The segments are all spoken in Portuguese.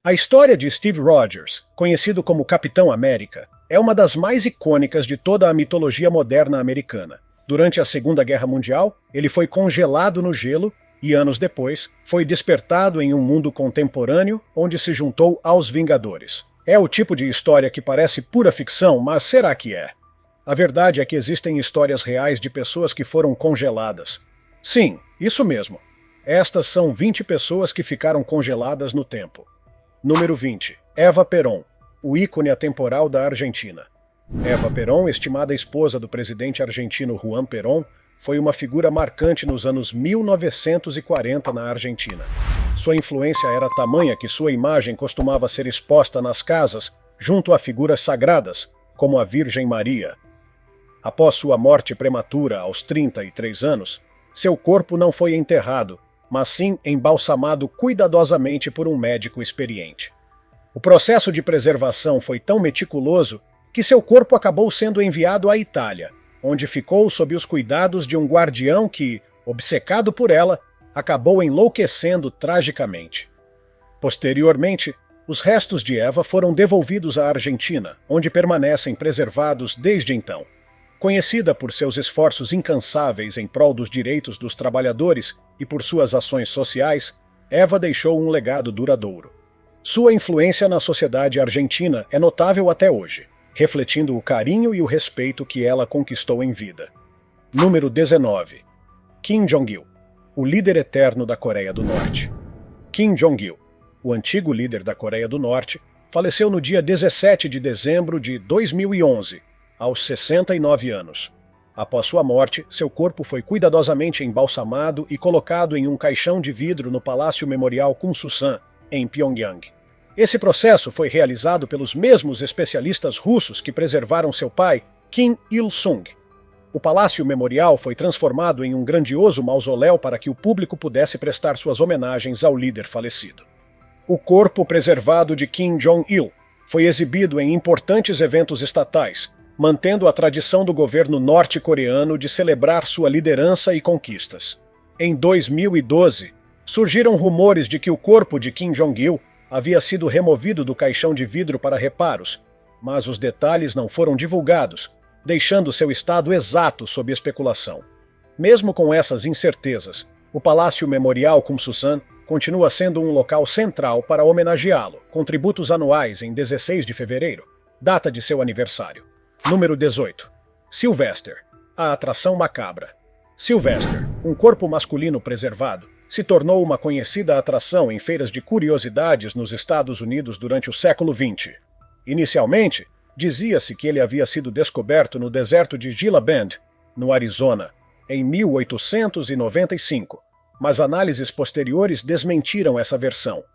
A história de Steve Rogers, conhecido como Capitão América, é uma das mais icônicas de toda a mitologia moderna americana. Durante a Segunda Guerra Mundial, ele foi congelado no gelo e, anos depois, foi despertado em um mundo contemporâneo onde se juntou aos Vingadores. É o tipo de história que parece pura ficção, mas será que é? A verdade é que existem histórias reais de pessoas que foram congeladas. Sim, isso mesmo. Estas são 20 pessoas que ficaram congeladas no tempo. Número 20. Eva Perón, o ícone atemporal da Argentina. Eva Perón, estimada esposa do presidente argentino Juan Perón, foi uma figura marcante nos anos 1940 na Argentina. Sua influência era tamanha que sua imagem costumava ser exposta nas casas, junto a figuras sagradas, como a Virgem Maria. Após sua morte prematura aos 33 anos, seu corpo não foi enterrado, mas sim embalsamado cuidadosamente por um médico experiente. O processo de preservação foi tão meticuloso que seu corpo acabou sendo enviado à Itália, onde ficou sob os cuidados de um guardião que, obcecado por ela, acabou enlouquecendo tragicamente. Posteriormente, os restos de Eva foram devolvidos à Argentina, onde permanecem preservados desde então. Conhecida por seus esforços incansáveis em prol dos direitos dos trabalhadores e por suas ações sociais, Eva deixou um legado duradouro. Sua influência na sociedade argentina é notável até hoje, refletindo o carinho e o respeito que ela conquistou em vida. Número 19. Kim Jong-il, o líder eterno da Coreia do Norte. Kim Jong-il, o antigo líder da Coreia do Norte, faleceu no dia 17 de dezembro de 2011, aos 69 anos. Após sua morte, seu corpo foi cuidadosamente embalsamado e colocado em um caixão de vidro no Palácio Memorial Kumsusan, em Pyongyang. Esse processo foi realizado pelos mesmos especialistas russos que preservaram seu pai, Kim Il-sung. O Palácio Memorial foi transformado em um grandioso mausoléu para que o público pudesse prestar suas homenagens ao líder falecido. O corpo preservado de Kim Jong-il foi exibido em importantes eventos estatais, mantendo a tradição do governo norte-coreano de celebrar sua liderança e conquistas. Em 2012, surgiram rumores de que o corpo de Kim Jong-il havia sido removido do caixão de vidro para reparos, mas os detalhes não foram divulgados, deixando seu estado exato sob especulação. Mesmo com essas incertezas, o Palácio Memorial Kumsusan continua sendo um local central para homenageá-lo, com tributos anuais em 16 de fevereiro, data de seu aniversário. Número 18. Sylvester, a atração macabra. Sylvester, um corpo masculino preservado, se tornou uma conhecida atração em feiras de curiosidades nos Estados Unidos durante o século XX. Inicialmente, dizia-se que ele havia sido descoberto no deserto de Gila Bend, no Arizona, em 1895, mas análises posteriores desmentiram essa versão.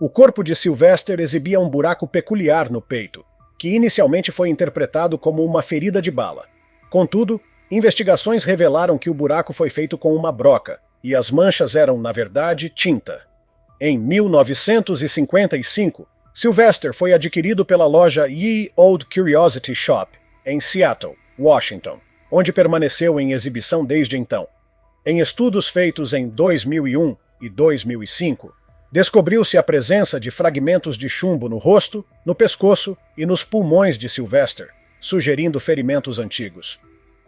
O corpo de Sylvester exibia um buraco peculiar no peito, que inicialmente foi interpretado como uma ferida de bala. Contudo, investigações revelaram que o buraco foi feito com uma broca, e as manchas eram, na verdade, tinta. Em 1955, Sylvester foi adquirido pela loja Ye Old Curiosity Shop, em Seattle, Washington, onde permaneceu em exibição desde então. Em estudos feitos em 2001 e 2005, descobriu-se a presença de fragmentos de chumbo no rosto, no pescoço e nos pulmões de Sylvester, sugerindo ferimentos antigos.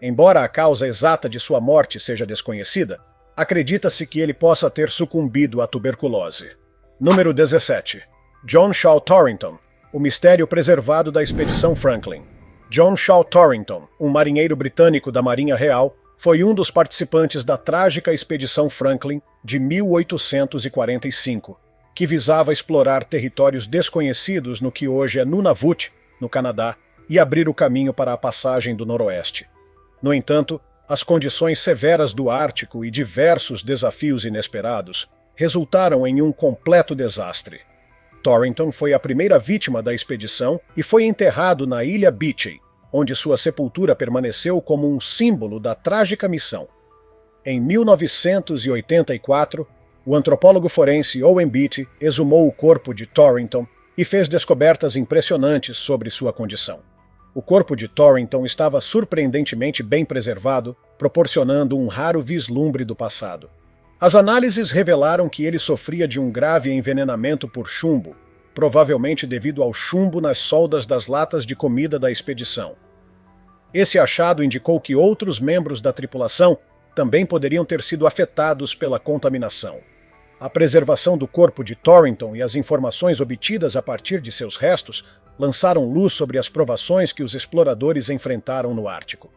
Embora a causa exata de sua morte seja desconhecida, acredita-se que ele possa ter sucumbido à tuberculose. Número 17. John Shaw Torrington, o mistério preservado da Expedição Franklin. John Shaw Torrington, um marinheiro britânico da Marinha Real, foi um dos participantes da trágica Expedição Franklin de 1845, que visava explorar territórios desconhecidos no que hoje é Nunavut, no Canadá, e abrir o caminho para a passagem do Noroeste. No entanto, as condições severas do Ártico e diversos desafios inesperados resultaram em um completo desastre. Torrington foi a primeira vítima da expedição e foi enterrado na Ilha Beechey, onde sua sepultura permaneceu como um símbolo da trágica missão. Em 1984, o antropólogo forense Owen Beatty exumou o corpo de Torrington e fez descobertas impressionantes sobre sua condição. O corpo de Torrington estava surpreendentemente bem preservado, proporcionando um raro vislumbre do passado. As análises revelaram que ele sofria de um grave envenenamento por chumbo, provavelmente devido ao chumbo nas soldas das latas de comida da expedição. Esse achado indicou que outros membros da tripulação também poderiam ter sido afetados pela contaminação. A preservação do corpo de Torrington e as informações obtidas a partir de seus restos lançaram luz sobre as provações que os exploradores enfrentaram no Ártico.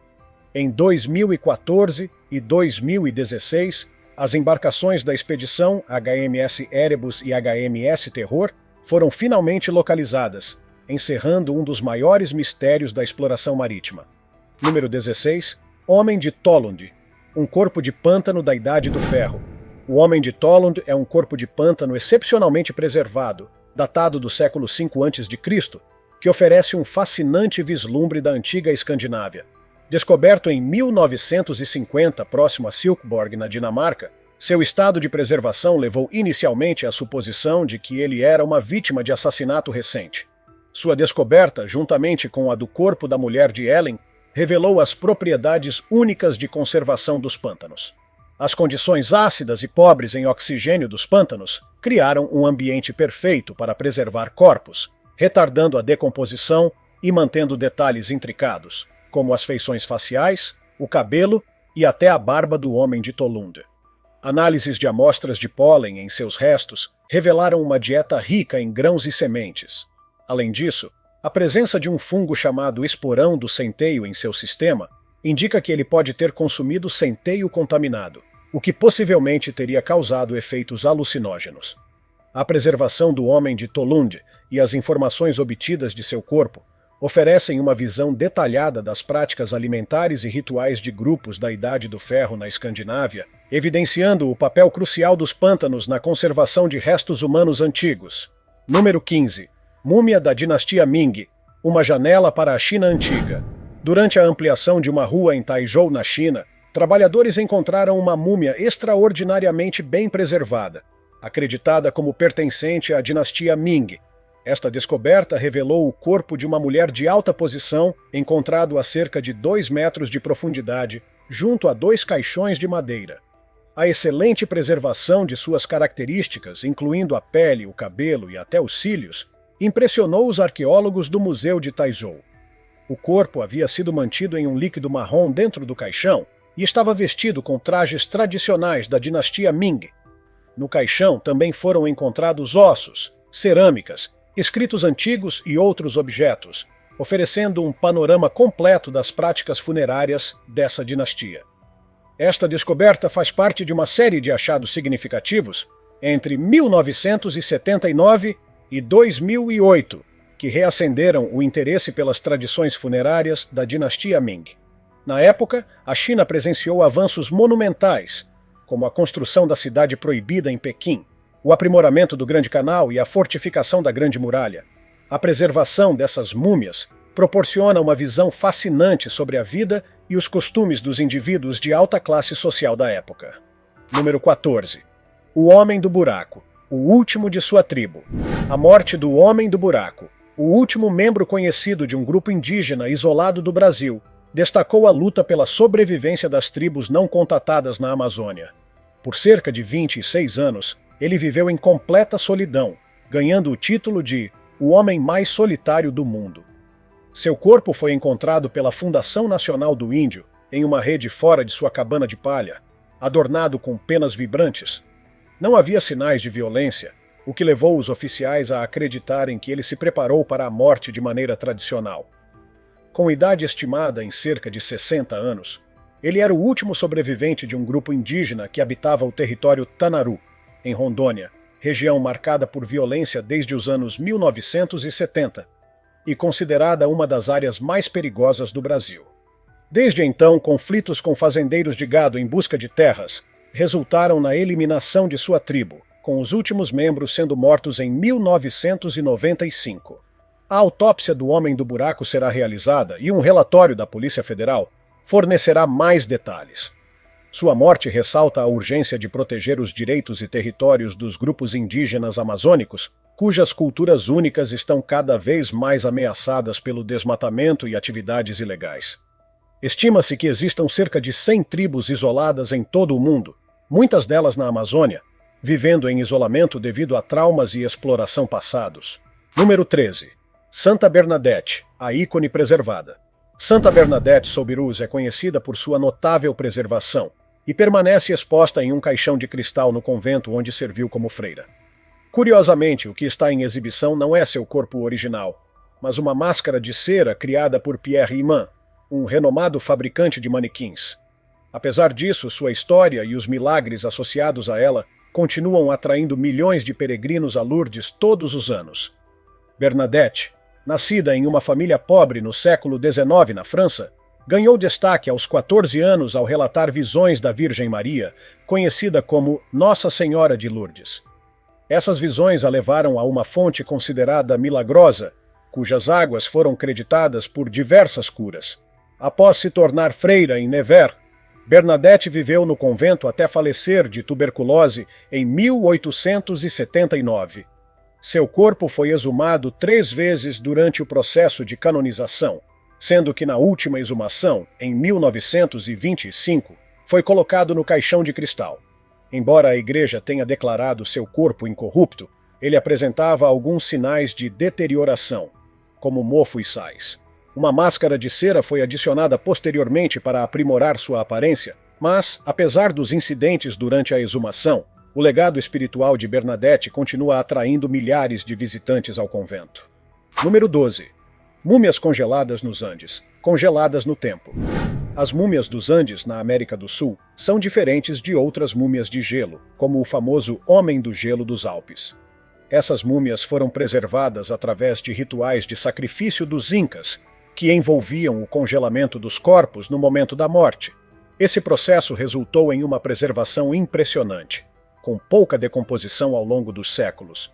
Em 2014 e 2016, as embarcações da expedição HMS Erebus e HMS Terror foram finalmente localizadas, encerrando um dos maiores mistérios da exploração marítima. Número 16. Homem de Tollund, um corpo de pântano da Idade do Ferro. O Homem de Tollund é um corpo de pântano excepcionalmente preservado, datado do século V a.C., que oferece um fascinante vislumbre da antiga Escandinávia. Descoberto em 1950 próximo a Silkeborg, na Dinamarca, seu estado de preservação levou inicialmente à suposição de que ele era uma vítima de assassinato recente. Sua descoberta, juntamente com a do corpo da mulher de Ellen, revelou as propriedades únicas de conservação dos pântanos. As condições ácidas e pobres em oxigênio dos pântanos criaram um ambiente perfeito para preservar corpos, retardando a decomposição e mantendo detalhes intricados, como as feições faciais, o cabelo e até a barba do Homem de Tollund. Análises de amostras de pólen em seus restos revelaram uma dieta rica em grãos e sementes. Além disso, a presença de um fungo chamado esporão do centeio em seu sistema indica que ele pode ter consumido centeio contaminado, o que possivelmente teria causado efeitos alucinógenos. A preservação do Homem de Tollund e as informações obtidas de seu corpo oferecem uma visão detalhada das práticas alimentares e rituais de grupos da Idade do Ferro na Escandinávia, evidenciando o papel crucial dos pântanos na conservação de restos humanos antigos. Número 15. Múmia da dinastia Ming, uma janela para a China antiga. Durante a ampliação de uma rua em Taizhou, na China, trabalhadores encontraram uma múmia extraordinariamente bem preservada, acreditada como pertencente à dinastia Ming. Esta descoberta revelou o corpo de uma mulher de alta posição, encontrado a cerca de 2 metros de profundidade, junto a 2 caixões de madeira. A excelente preservação de suas características, incluindo a pele, o cabelo e até os cílios, impressionou os arqueólogos do Museu de Taizhou. O corpo havia sido mantido em um líquido marrom dentro do caixão e estava vestido com trajes tradicionais da dinastia Ming. No caixão também foram encontrados ossos, cerâmicas, escritos antigos e outros objetos, oferecendo um panorama completo das práticas funerárias dessa dinastia. Esta descoberta faz parte de uma série de achados significativos entre 1979 e 2008, que reacenderam o interesse pelas tradições funerárias da dinastia Ming. Na época, a China presenciou avanços monumentais, como a construção da Cidade Proibida em Pequim, o aprimoramento do Grande Canal e a fortificação da Grande Muralha. A preservação dessas múmias proporciona uma visão fascinante sobre a vida e os costumes dos indivíduos de alta classe social da época. Número 14. O Homem do Buraco, o último de sua tribo. A morte do Homem do Buraco, o último membro conhecido de um grupo indígena isolado do Brasil, destacou a luta pela sobrevivência das tribos não contatadas na Amazônia. Por cerca de 26 anos, ele viveu em completa solidão, ganhando o título de o homem mais solitário do mundo. Seu corpo foi encontrado pela Fundação Nacional do Índio em uma rede fora de sua cabana de palha, adornado com penas vibrantes. Não havia sinais de violência, o que levou os oficiais a acreditarem que ele se preparou para a morte de maneira tradicional. Com idade estimada em cerca de 60 anos, ele era o último sobrevivente de um grupo indígena que habitava o território Tanaru, em Rondônia, região marcada por violência desde os anos 1970 e considerada uma das áreas mais perigosas do Brasil. Desde então, conflitos com fazendeiros de gado em busca de terras resultaram na eliminação de sua tribo, com os últimos membros sendo mortos em 1995. A autópsia do Homem do Buraco será realizada e um relatório da Polícia Federal fornecerá mais detalhes. Sua morte ressalta a urgência de proteger os direitos e territórios dos grupos indígenas amazônicos, cujas culturas únicas estão cada vez mais ameaçadas pelo desmatamento e atividades ilegais. Estima-se que existam cerca de 100 tribos isoladas em todo o mundo, muitas delas na Amazônia, vivendo em isolamento devido a traumas e exploração passados. Número 13. Santa Bernadette, a ícone preservada. Santa Bernadette Soubirous é conhecida por sua notável preservação e permanece exposta em um caixão de cristal no convento onde serviu como freira. Curiosamente, o que está em exibição não é seu corpo original, mas uma máscara de cera criada por Pierre Iman, um renomado fabricante de manequins. Apesar disso, sua história e os milagres associados a ela continuam atraindo milhões de peregrinos a Lourdes todos os anos. Bernadette, nascida em uma família pobre no século XIX na França, ganhou destaque aos 14 anos ao relatar visões da Virgem Maria, conhecida como Nossa Senhora de Lourdes. Essas visões a levaram a uma fonte considerada milagrosa, cujas águas foram creditadas por diversas curas. Após se tornar freira em Nevers, Bernadette viveu no convento até falecer de tuberculose em 1879. Seu corpo foi exumado 3 vezes durante o processo de canonização, sendo que na última exumação, em 1925, foi colocado no caixão de cristal. Embora a igreja tenha declarado seu corpo incorrupto, ele apresentava alguns sinais de deterioração, como mofo e sais. Uma máscara de cera foi adicionada posteriormente para aprimorar sua aparência, mas, apesar dos incidentes durante a exumação, o legado espiritual de Bernadette continua atraindo milhares de visitantes ao convento. Número 12. Múmias congeladas nos Andes, congeladas no tempo. As múmias dos Andes, na América do Sul, são diferentes de outras múmias de gelo, como o famoso Homem do Gelo dos Alpes. Essas múmias foram preservadas através de rituais de sacrifício dos Incas, que envolviam o congelamento dos corpos no momento da morte. Esse processo resultou em uma preservação impressionante, com pouca decomposição ao longo dos séculos.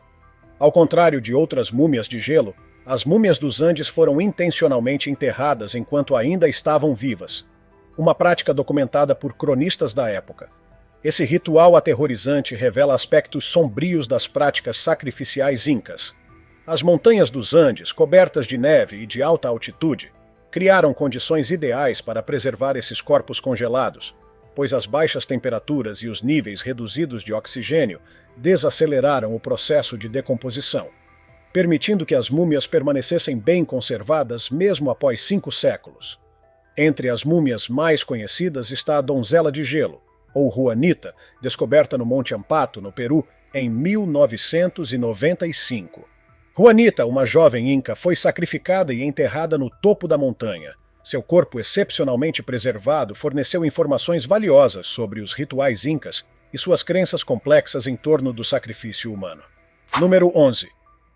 Ao contrário de outras múmias de gelo, as múmias dos Andes foram intencionalmente enterradas enquanto ainda estavam vivas, uma prática documentada por cronistas da época. Esse ritual aterrorizante revela aspectos sombrios das práticas sacrificiais incas. As montanhas dos Andes, cobertas de neve e de alta altitude, criaram condições ideais para preservar esses corpos congelados, pois as baixas temperaturas e os níveis reduzidos de oxigênio desaceleraram o processo de decomposição, permitindo que as múmias permanecessem bem conservadas mesmo após 5 séculos. Entre as múmias mais conhecidas está a Donzela de Gelo, ou Juanita, descoberta no Monte Ampato, no Peru, em 1995. Juanita, uma jovem inca, foi sacrificada e enterrada no topo da montanha. Seu corpo excepcionalmente preservado forneceu informações valiosas sobre os rituais incas e suas crenças complexas em torno do sacrifício humano. Número 11.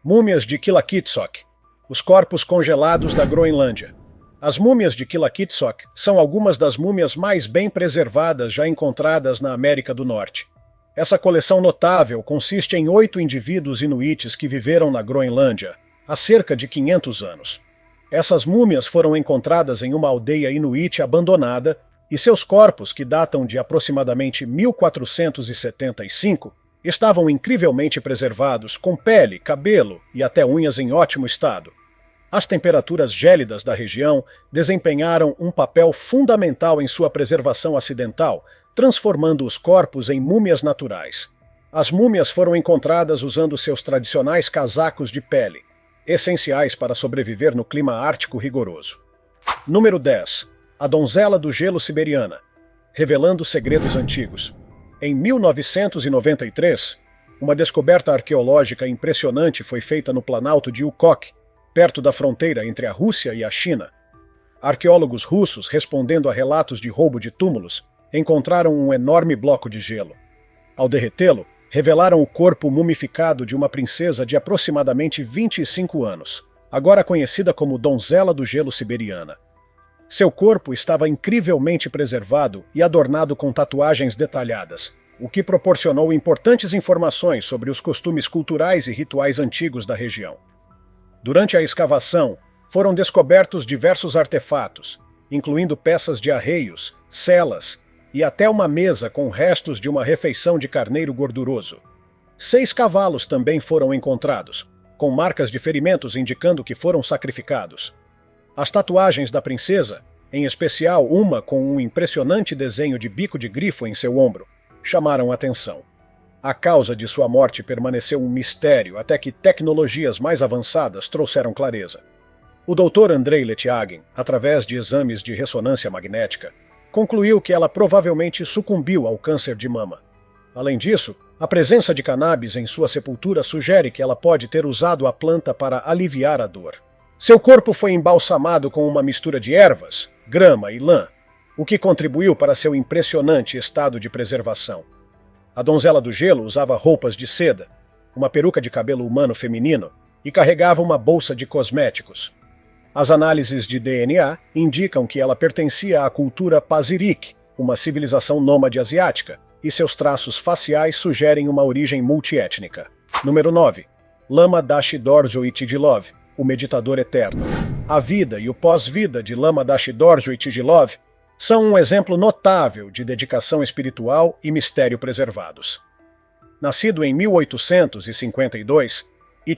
Múmias de Qillaquissoq, os corpos congelados da Groenlândia. As múmias de Qillaquissoq são algumas das múmias mais bem preservadas já encontradas na América do Norte. Essa coleção notável consiste em 8 indivíduos inuites que viveram na Groenlândia há cerca de 500 anos. Essas múmias foram encontradas em uma aldeia inuit abandonada e seus corpos, que datam de aproximadamente 1475, estavam incrivelmente preservados, com pele, cabelo e até unhas em ótimo estado. As temperaturas gélidas da região desempenharam um papel fundamental em sua preservação acidental, transformando os corpos em múmias naturais. As múmias foram encontradas usando seus tradicionais casacos de pele, essenciais para sobreviver no clima ártico rigoroso. Número 10. A Donzela do Gelo Siberiana, revelando segredos antigos. Em 1993, uma descoberta arqueológica impressionante foi feita no Planalto de Ukok, perto da fronteira entre a Rússia e a China. Arqueólogos russos, respondendo a relatos de roubo de túmulos, encontraram um enorme bloco de gelo. Ao derretê-lo, revelaram o corpo mumificado de uma princesa de aproximadamente 25 anos, agora conhecida como Donzela do Gelo Siberiana. Seu corpo estava incrivelmente preservado e adornado com tatuagens detalhadas, o que proporcionou importantes informações sobre os costumes culturais e rituais antigos da região. Durante a escavação, foram descobertos diversos artefatos, incluindo peças de arreios, celas e até uma mesa com restos de uma refeição de carneiro gorduroso. 6 cavalos também foram encontrados, com marcas de ferimentos indicando que foram sacrificados. As tatuagens da princesa, em especial uma com um impressionante desenho de bico de grifo em seu ombro, chamaram atenção. A causa de sua morte permaneceu um mistério até que tecnologias mais avançadas trouxeram clareza. O Dr. Andrei Letiagin, através de exames de ressonância magnética, concluiu que ela provavelmente sucumbiu ao câncer de mama. Além disso, a presença de cannabis em sua sepultura sugere que ela pode ter usado a planta para aliviar a dor. Seu corpo foi embalsamado com uma mistura de ervas, grama e lã, o que contribuiu para seu impressionante estado de preservação. A donzela do gelo usava roupas de seda, uma peruca de cabelo humano feminino e carregava uma bolsa de cosméticos. As análises de DNA indicam que ela pertencia à cultura Pazyryk, uma civilização nômade asiática, e seus traços faciais sugerem uma origem multiétnica. Número 9. Lama Dashi Dorje Tijilov, o meditador eterno. A vida e o pós-vida de Lama Dashi Dorje Tijilov são um exemplo notável de dedicação espiritual e mistério preservados. Nascido em 1852,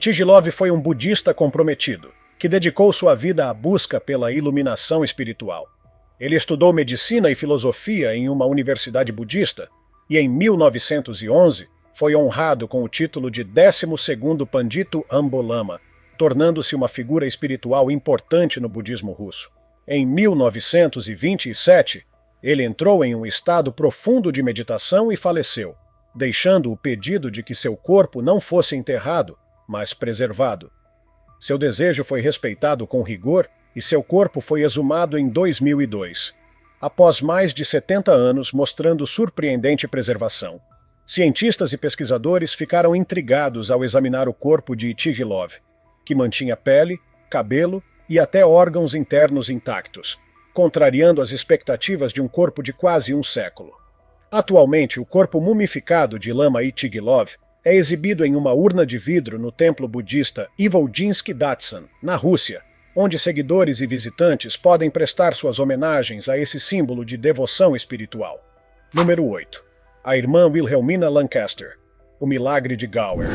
Tijilov foi um budista comprometido, que dedicou sua vida à busca pela iluminação espiritual. Ele estudou medicina e filosofia em uma universidade budista e, em 1911, foi honrado com o título de 12º Pandito Ambolama, tornando-se uma figura espiritual importante no budismo russo. Em 1927, ele entrou em um estado profundo de meditação e faleceu, deixando o pedido de que seu corpo não fosse enterrado, mas preservado. Seu desejo foi respeitado com rigor e seu corpo foi exumado em 2002, após mais de 70 anos mostrando surpreendente preservação. Cientistas e pesquisadores ficaram intrigados ao examinar o corpo de Tijilov, que mantinha pele, cabelo e até órgãos internos intactos, contrariando as expectativas de um corpo de quase um século. Atualmente, o corpo mumificado de Lama Tijilov é exibido em uma urna de vidro no templo budista Ivoljinsky Datsan, na Rússia, onde seguidores e visitantes podem prestar suas homenagens a esse símbolo de devoção espiritual. Número 8. A irmã Wilhelmina Lancaster, o milagre de Gower.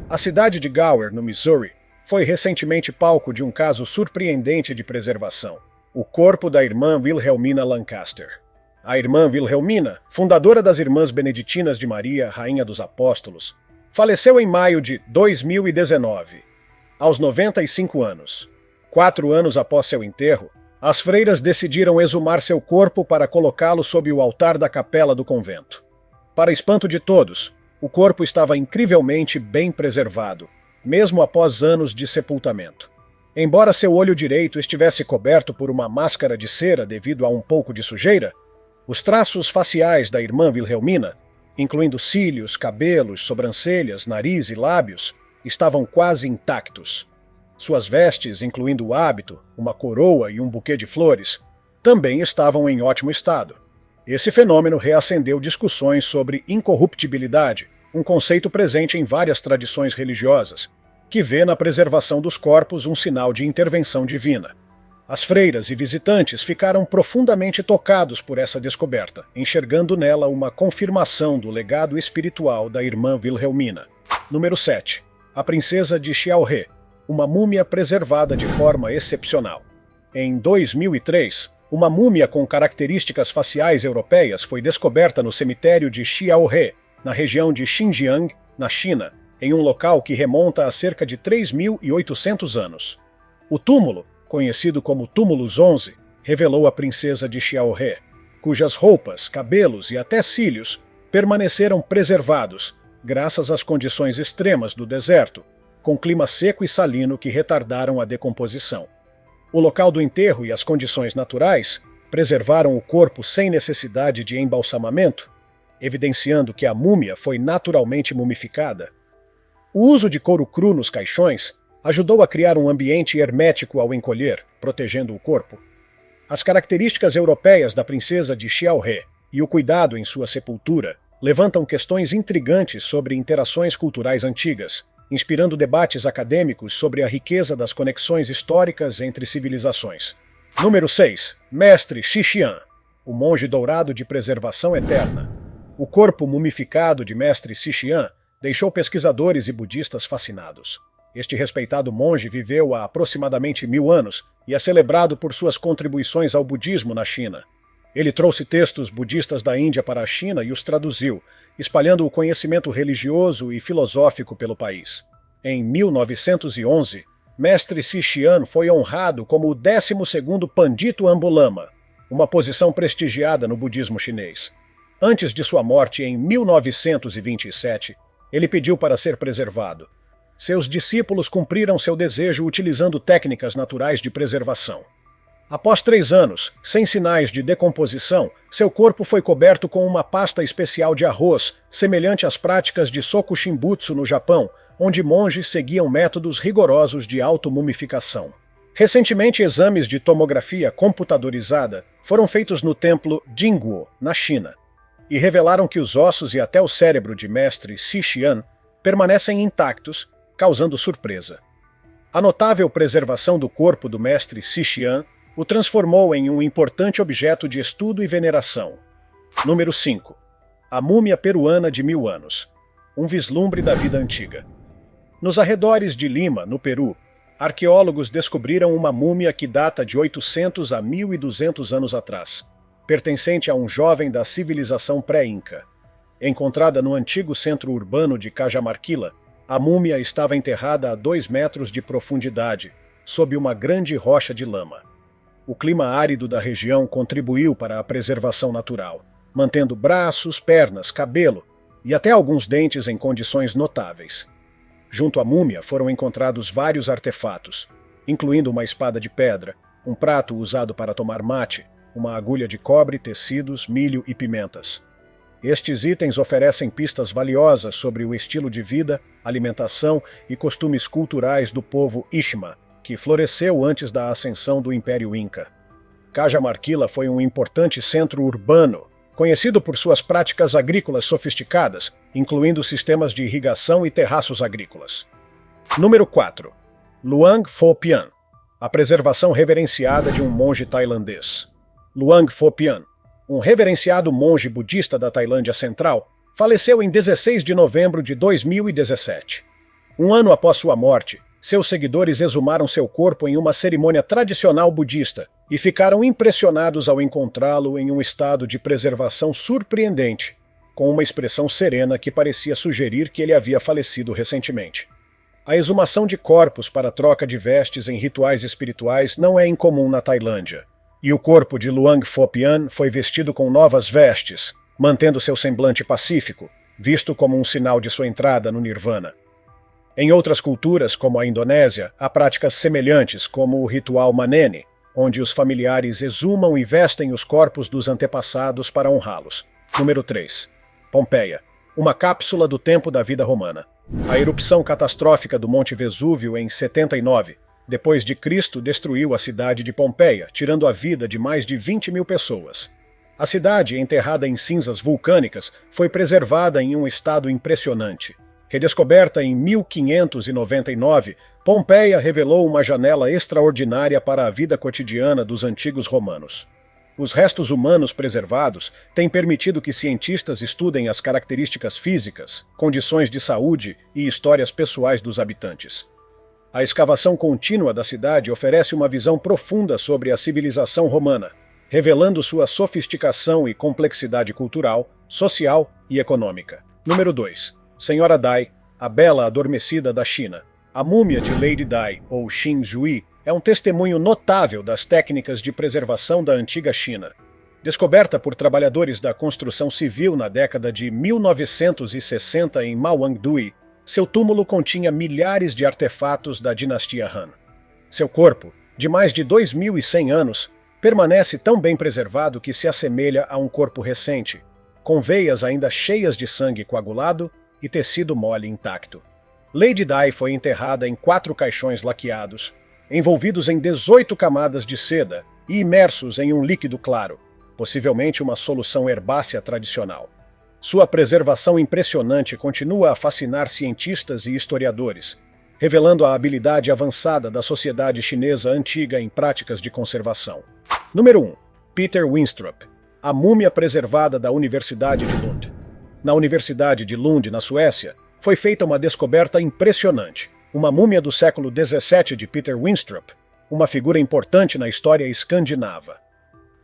A cidade de Gower, no Missouri, foi recentemente palco de um caso surpreendente de preservação: o corpo da irmã Wilhelmina Lancaster. A irmã Wilhelmina, fundadora das Irmãs Beneditinas de Maria, Rainha dos Apóstolos, faleceu em maio de 2019, aos 95 anos. 4 anos após seu enterro, as freiras decidiram exumar seu corpo para colocá-lo sob o altar da capela do convento. Para espanto de todos, o corpo estava incrivelmente bem preservado, mesmo após anos de sepultamento. Embora seu olho direito estivesse coberto por uma máscara de cera devido a um pouco de sujeira, os traços faciais da irmã Wilhelmina, incluindo cílios, cabelos, sobrancelhas, nariz e lábios, estavam quase intactos. Suas vestes, incluindo o hábito, uma coroa e um buquê de flores, também estavam em ótimo estado. Esse fenômeno reacendeu discussões sobre incorruptibilidade, um conceito presente em várias tradições religiosas, que vê na preservação dos corpos um sinal de intervenção divina. As freiras e visitantes ficaram profundamente tocados por essa descoberta, enxergando nela uma confirmação do legado espiritual da irmã Wilhelmina. Número 7. A princesa de Xiaohe, uma múmia preservada de forma excepcional. Em 2003, uma múmia com características faciais europeias foi descoberta no cemitério de Xiaohe, na região de Xinjiang, na China, em um local que remonta a cerca de 3.800 anos. O túmulo, conhecido como Túmulos 11, revelou a princesa de Xiaohe, cujas roupas, cabelos e até cílios permaneceram preservados, graças às condições extremas do deserto, com clima seco e salino que retardaram a decomposição. O local do enterro e as condições naturais preservaram o corpo sem necessidade de embalsamamento, evidenciando que a múmia foi naturalmente mumificada. O uso de couro cru nos caixões ajudou a criar um ambiente hermético ao encolher, protegendo o corpo. As características europeias da princesa de Xiaohe e o cuidado em sua sepultura levantam questões intrigantes sobre interações culturais antigas, inspirando debates acadêmicos sobre a riqueza das conexões históricas entre civilizações. Número 6. Mestre Xixian, o monge dourado de preservação eterna. O corpo mumificado de Mestre Xixian deixou pesquisadores e budistas fascinados. Este respeitado monge viveu há aproximadamente 1000 anos e é celebrado por suas contribuições ao budismo na China. Ele trouxe textos budistas da Índia para a China e os traduziu, espalhando o conhecimento religioso e filosófico pelo país. Em 1911, Mestre Sishian foi honrado como o 12º Pandito Ambulama, uma posição prestigiada no budismo chinês. Antes de sua morte em 1927, ele pediu para ser preservado. Seus discípulos cumpriram seu desejo utilizando técnicas naturais de preservação. Após 3 anos, sem sinais de decomposição, seu corpo foi coberto com uma pasta especial de arroz, semelhante às práticas de Sokushinbutsu no Japão, onde monges seguiam métodos rigorosos de automumificação. Recentemente, exames de tomografia computadorizada foram feitos no templo Jingguo, na China, e revelaram que os ossos e até o cérebro de Mestre Sishian permanecem intactos, causando surpresa. A notável preservação do corpo do Mestre Sishian o transformou em um importante objeto de estudo e veneração. Número 5. A múmia peruana de 1000 anos. Um vislumbre da vida antiga. Nos arredores de Lima, no Peru, arqueólogos descobriram uma múmia que data de 800 a 1200 anos atrás, pertencente a um jovem da civilização pré-inca. Encontrada no antigo centro urbano de Cajamarquilla, a múmia estava enterrada a 2 metros de profundidade, sob uma grande rocha de lama. O clima árido da região contribuiu para a preservação natural, mantendo braços, pernas, cabelo e até alguns dentes em condições notáveis. Junto à múmia foram encontrados vários artefatos, incluindo uma espada de pedra, um prato usado para tomar mate, uma agulha de cobre, tecidos, milho e pimentas. Estes itens oferecem pistas valiosas sobre o estilo de vida, alimentação e costumes culturais do povo Ixma, que floresceu antes da ascensão do Império Inca. Cajamarquilla foi um importante centro urbano, conhecido por suas práticas agrícolas sofisticadas, incluindo sistemas de irrigação e terraços agrícolas. Número 4. Luang Pho-Pian, a preservação reverenciada de um monge tailandês. Luang Pho-Pian, um reverenciado monge budista da Tailândia Central, faleceu em 16 de novembro de 2017. Um ano após sua morte, seus seguidores exumaram seu corpo em uma cerimônia tradicional budista e ficaram impressionados ao encontrá-lo em um estado de preservação surpreendente, com uma expressão serena que parecia sugerir que ele havia falecido recentemente. A exumação de corpos para troca de vestes em rituais espirituais não é incomum na Tailândia, e o corpo de Luang Pho-Pian foi vestido com novas vestes, mantendo seu semblante pacífico, visto como um sinal de sua entrada no Nirvana. Em outras culturas, como a Indonésia, há práticas semelhantes, como o ritual Manene, onde os familiares exumam e vestem os corpos dos antepassados para honrá-los. Número 3. Pompeia, uma cápsula do tempo da vida romana. A erupção catastrófica do Monte Vesúvio em 79, depois de Cristo, destruiu a cidade de Pompeia, tirando a vida de mais de 20.000 pessoas. A cidade, enterrada em cinzas vulcânicas, foi preservada em um estado impressionante. Redescoberta em 1599, Pompeia revelou uma janela extraordinária para a vida cotidiana dos antigos romanos. Os restos humanos preservados têm permitido que cientistas estudem as características físicas, condições de saúde e histórias pessoais dos habitantes. A escavação contínua da cidade oferece uma visão profunda sobre a civilização romana, revelando sua sofisticação e complexidade cultural, social e econômica. Número 2. Senhora Dai, a bela adormecida da China. A múmia de Lady Dai, ou Xin Zhui, é um testemunho notável das técnicas de preservação da antiga China. Descoberta por trabalhadores da construção civil na década de 1960 em Mawangdui, seu túmulo continha milhares de artefatos da dinastia Han. Seu corpo, de mais de 2.100 anos, permanece tão bem preservado que se assemelha a um corpo recente, com veias ainda cheias de sangue coagulado e tecido mole intacto. Lady Dai foi enterrada em 4 caixões laqueados, envolvidos em 18 camadas de seda e imersos em um líquido claro, possivelmente uma solução herbácea tradicional. Sua preservação impressionante continua a fascinar cientistas e historiadores, revelando a habilidade avançada da sociedade chinesa antiga em práticas de conservação. Número 1. Peter Winstrup, a múmia preservada da Universidade de Lund. Na Universidade de Lund, na Suécia, foi feita uma descoberta impressionante. Uma múmia do século XVII de Peter Winstrup, uma figura importante na história escandinava.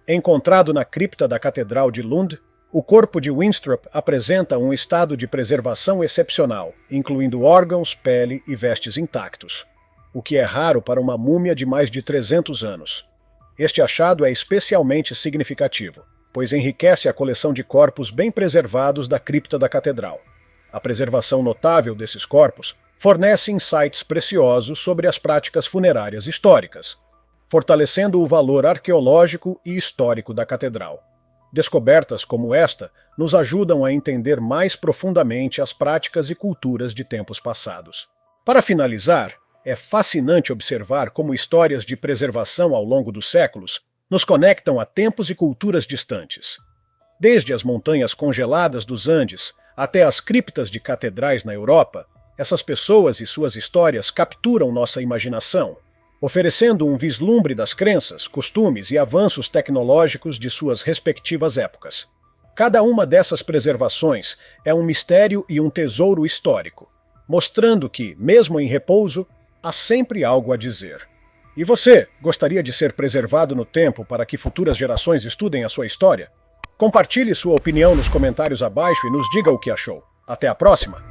Encontrado na cripta da Catedral de Lund, O corpo de Winthrop apresenta um estado de preservação excepcional, incluindo órgãos, pele e vestes intactos, o que é raro para uma múmia de mais de 300 anos. Este achado é especialmente significativo, pois enriquece a coleção de corpos bem preservados da cripta da catedral. A preservação notável desses corpos fornece insights preciosos sobre as práticas funerárias históricas, fortalecendo o valor arqueológico e histórico da catedral. Descobertas como esta nos ajudam a entender mais profundamente as práticas e culturas de tempos passados. Para finalizar, é fascinante observar como histórias de preservação ao longo dos séculos nos conectam a tempos e culturas distantes. Desde as montanhas congeladas dos Andes até as criptas de catedrais na Europa, essas pessoas e suas histórias capturam nossa imaginação, oferecendo um vislumbre das crenças, costumes e avanços tecnológicos de suas respectivas épocas. Cada uma dessas preservações é um mistério e um tesouro histórico, mostrando que, mesmo em repouso, há sempre algo a dizer. E você, gostaria de ser preservado no tempo para que futuras gerações estudem a sua história? Compartilhe sua opinião nos comentários abaixo e nos diga o que achou. Até a próxima!